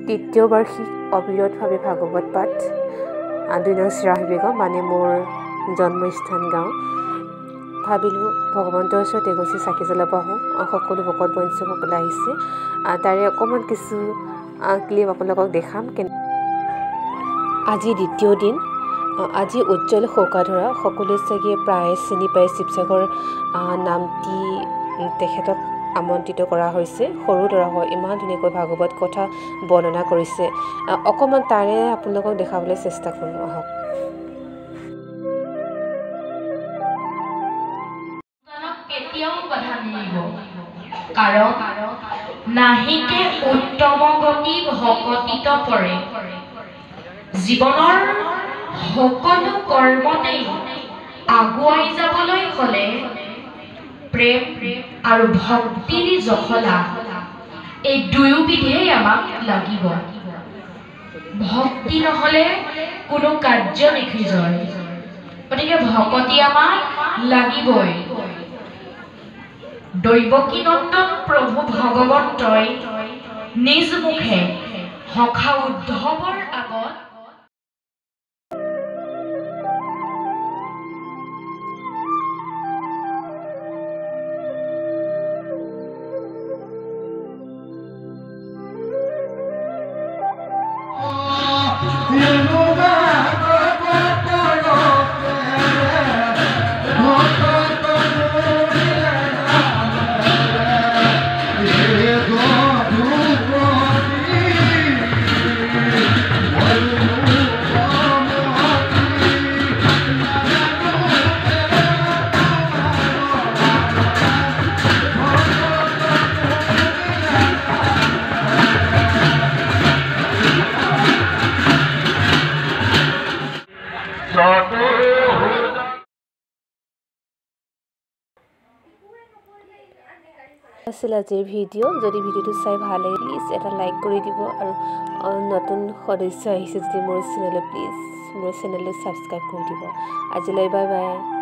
তৃতীয় বাৰ্ষিক অবিৰতভাৱে ভাগৱত পাঠ ২ নং চিৰাহিবেগা মানে মোৰ জন্মস্থান গাঁও। ভাবিলোঁ ভগৱন্তৰ ওচৰত এগছি চাকি জ্বলাব আহোঁ। সকলো ভকত বৈষ্ণৱসকলে আহিছে, তাৰে অকণমান কিছু ক্লিপ আপোনালোকক দেখাম। আজি দ্বিতীয় দিন। আজি উজ্জ্বল শৌকাধৰা, সকলোৱে চাগে প্ৰায় চিনি পায়। শিৱসাগৰ নামটি তেখেতক আমন্ত্ৰিত কৰা হৈছে। সৰু দৰা হয়, ইমান ধুনীয়াকৈ ভাগৱত কথা বৰ্ণনা কৰিছে। অকণমান তাৰে আপোনালোকক দেখাবলৈ চেষ্টা কৰোঁ, আহক। কেতিয়াও বাধা নিদিব, কাৰণ নাহিকে উত্তম গতি ভকতিত পৰে। জীৱনৰ সকলো কৰ্মতেই আগুৱাই যাবলৈ হ'লে প্ৰেম আৰু ভক্তিৰ জখলা এই দুয়োবিধেই আমাক লাগিব। ভক্তি নহ'লে কোনো কাৰ্য নিখোজয়, গতিকে ভকতি আমাক লাগিবই। দৈৱকী নন্দন প্ৰভু ভগৱন্তই নিজ মুখে সখা উদ্ধৱৰ আগত আছিল আজিৰ ভিডিঅ'। যদি ভিডিঅ'টো চাই ভাল লাগে প্লিজ এটা লাইক কৰি দিব, আৰু নতুন সদস্য আহিছে যদি মোৰ চেনেললৈ প্লিজ মোৰ চেনেলটো ছাবস্ক্ৰাইব কৰি দিব। আজিলৈ বাই বাই।